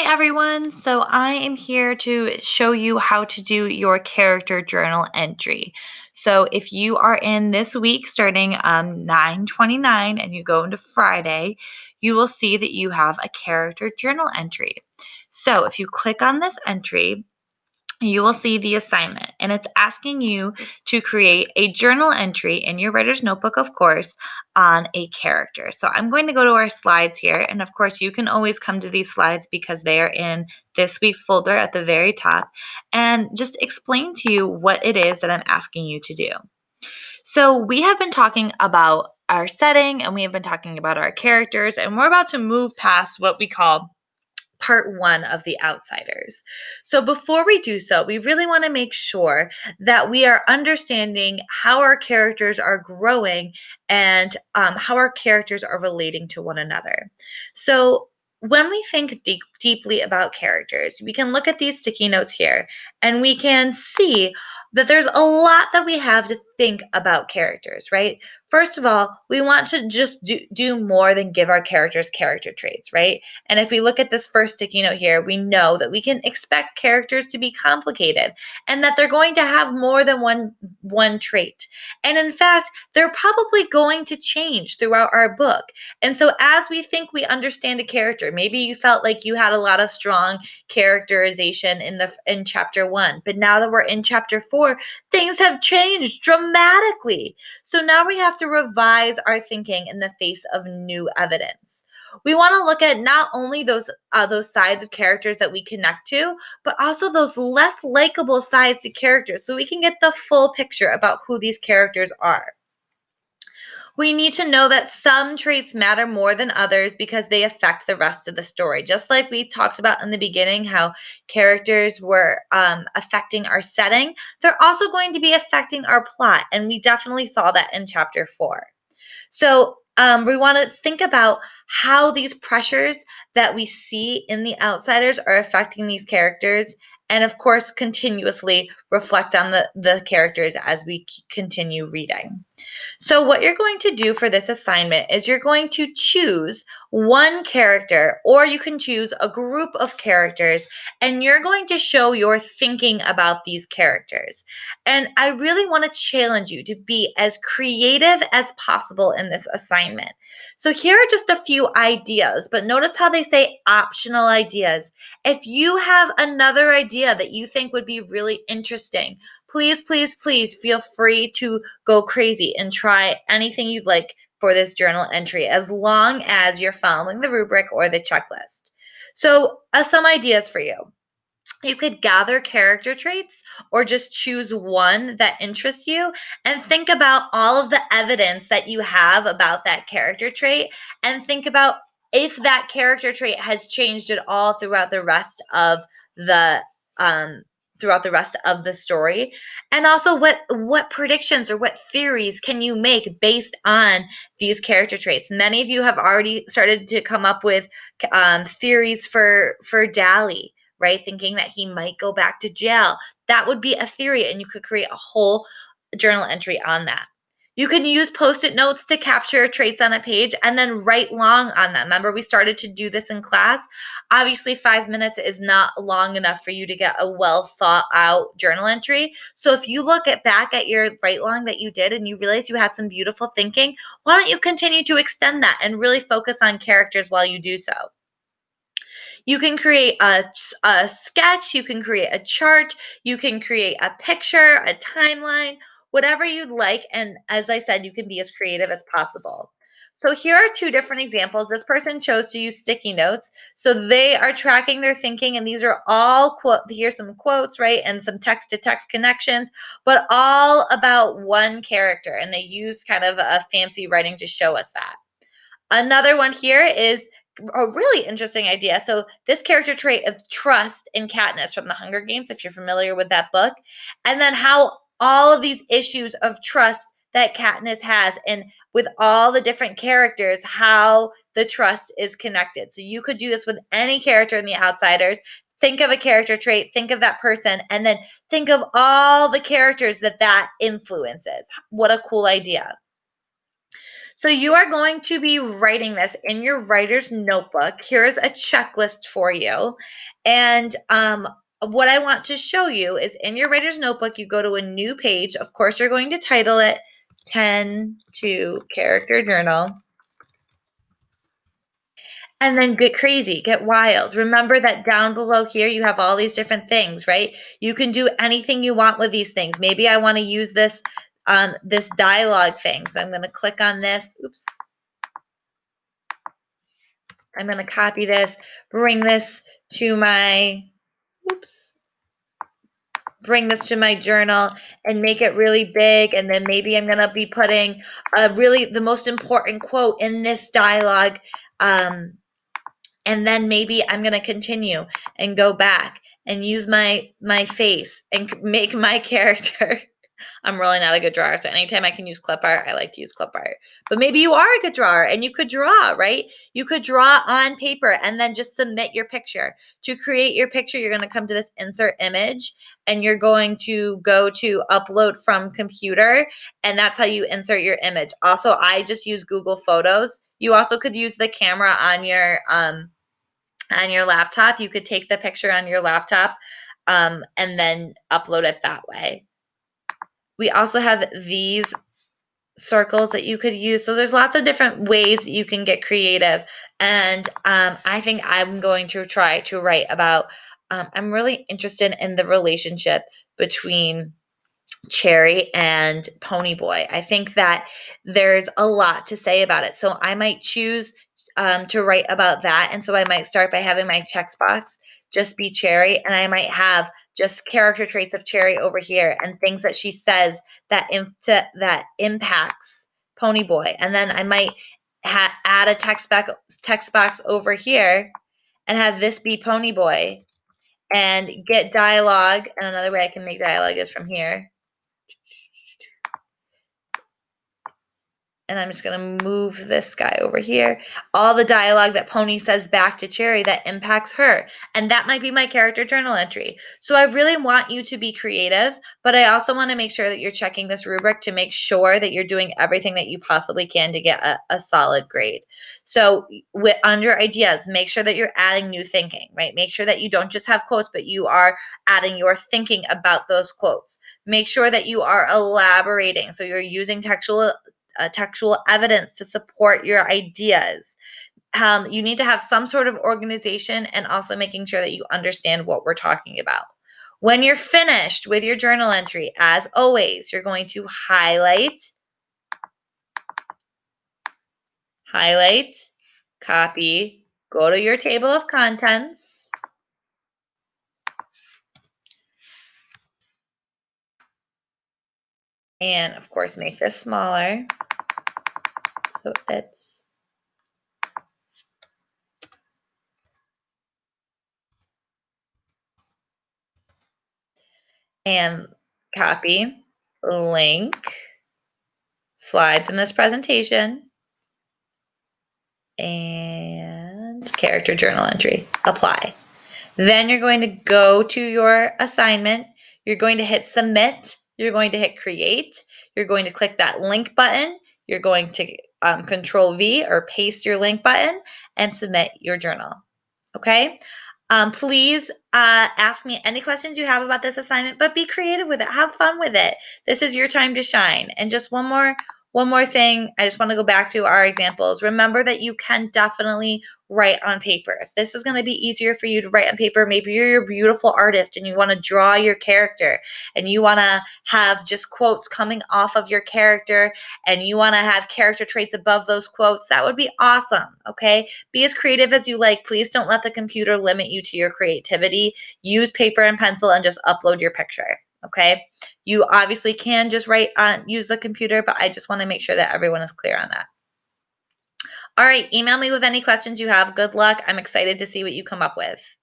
Hi everyone. So I am here to show you how to do your character journal entry. So if you are in this week starting 9/29 and you go into Friday, you will see that you have a character journal entry. So if you click on this entry, you will see the assignment and it's asking you to create a journal entry in your writer's notebook, of course, on a character. So I'm going to go to our slides here. And of course, you can always come to these slides because they are in this week's folder at the very top and just explain to you what it is that I'm asking you to do. So we have been talking about our setting and we have been talking about our characters, and we're about to move past what we call part one of The Outsiders. So before we do so, we really want to make sure that we are understanding how our characters are growing and how our characters are relating to one another. So when we think deeply about characters, we can look at these sticky notes here and we can see that there's a lot that we have to think about characters, right? First of all, we want to just do more than give our characters character traits, right? And if we look at this first sticky note here, we know that we can expect characters to be complicated and that they're going to have more than one trait. And in fact, they're probably going to change throughout our book. And so as we think we understand a character, maybe you felt like you had a lot of strong characterization in chapter 1, but now that we're in chapter 4, things have changed dramatically. So now we have to revise our thinking in the face of new evidence. We want to look at not only those sides of characters that we connect to, but also those less likable sides to characters so we can get the full picture about who these characters are. We need to know that some traits matter more than others because they affect the rest of the story. Just like we talked about in the beginning, how characters were affecting our setting, they're also going to be affecting our plot. And we definitely saw that in chapter 4. So we want to think about how these pressures that we see in The Outsiders are affecting these characters, and of course, continuously reflect on the characters as we continue reading. So what you're going to do for this assignment is you're going to choose one character, or you can choose a group of characters, and you're going to show your thinking about these characters. And I really want to challenge you to be as creative as possible in this assignment. So here are just a few ideas, but notice how they say optional ideas. If you have another idea that you think would be really interesting, please, please, please feel free to go crazy and try anything you'd like for this journal entry, as long as you're following the rubric or the checklist. So some ideas for you. You could gather character traits or just choose one that interests you and think about all of the evidence that you have about that character trait, and think about if that character trait has changed at all the um, throughout the rest of the story. And also what predictions or what theories can you make based on these character traits. Many of you have already started to come up with theories for Dally, right? Thinking that he might go back to jail. That would be a theory, and you could create a whole journal entry on that. You can use post-it notes to capture traits on a page and then write long on them. Remember, we started to do this in class. Obviously, 5 minutes is not long enough for you to get a well thought out journal entry. So if you look back at your write long that you did and you realize you had some beautiful thinking, why don't you continue to extend that and really focus on characters while you do so? You can create a sketch, you can create a chart, you can create a picture, a timeline, whatever you'd like. And as I said, you can be as creative as possible. So here are two different examples. This person chose to use sticky notes. So they are tracking their thinking, and these are all here's some quotes, right? And some text to text connections, but all about one character. And they use kind of a fancy writing to show us that. Another one here is a really interesting idea. So this character trait of trust in Katniss from the Hunger Games, if you're familiar with that book, and then how all of these issues of trust that Katniss has, and with all the different characters, how the trust is connected. So you could do this with any character in The Outsiders. Think of a character trait, think of that person, and then think of all the characters that influences. What a cool idea. So you are going to be writing this in your writer's notebook. Here's a checklist for you. And what I want to show you is in your writer's notebook, you go to a new page. Of course, you're going to title it 10 to Character Journal. And then get crazy, get wild. Remember that down below here, you have all these different things, right? You can do anything you want with these things. Maybe I want to use this this dialogue thing. So I'm going to click on this. Oops. I'm going to copy this, bring this to my, oops, bring this to my journal and make it really big. And then maybe I'm going to be putting really the most important quote in this dialogue. And then maybe I'm going to continue and go back and use my face and make my character. I'm really not a good drawer, so anytime I can use clip art, I like to use clip art. But maybe you are a good drawer and you could draw, right? You could draw on paper and then just submit your picture. To create your picture, you're going to come to this insert image and you're going to go to upload from computer, and that's how you insert your image. Also, I just use Google Photos. You also could use the camera on your laptop. You could take the picture on your laptop and then upload it that way. We also have these circles that you could use. So there's lots of different ways that you can get creative. And I think I'm going to try to write about, I'm really interested in the relationship between Cherry and Ponyboy. I think that there's a lot to say about it. So I might choose to write about that. And so I might start by having my text box just be Cherry, and I might have just character traits of Cherry over here and things that she says that that impacts Ponyboy. And then I might add a text box over here and have this be Ponyboy and get dialogue. And another way I can make dialogue is from here. And I'm just going to move this guy over here. All the dialogue that Pony says back to Cherry that impacts her. And that might be my character journal entry. So I really want you to be creative, but I also want to make sure that you're checking this rubric to make sure that you're doing everything that you possibly can to get a solid grade. So under ideas, make sure that you're adding new thinking, right? Make sure that you don't just have quotes, but you are adding your thinking about those quotes. Make sure that you are elaborating. So you're using textual evidence to support your ideas. You need to have some sort of organization and also making sure that you understand what we're talking about. When you're finished with your journal entry, as always, you're going to highlight, copy, go to your table of contents, and of course make this smaller so it fits. And copy, link, slides in this presentation, and character journal entry, apply. Then you're going to go to your assignment. You're going to hit submit. You're going to hit create. You're going to click that link button. You're going to control V or paste your link button and submit your journal. Okay? Please ask me any questions you have about this assignment, but be creative with it. Have fun with it. This is your time to shine. And just one more thing, I just want to go back to our examples. Remember that you can definitely write on paper. If this is going to be easier for you to write on paper, maybe you're a beautiful artist and you want to draw your character and you want to have just quotes coming off of your character and you want to have character traits above those quotes, that would be awesome, okay? Be as creative as you like. Please don't let the computer limit you to your creativity. Use paper and pencil and just upload your picture, okay? You obviously can just use the computer, but I just want to make sure that everyone is clear on that. All right, email me with any questions you have. Good luck. I'm excited to see what you come up with.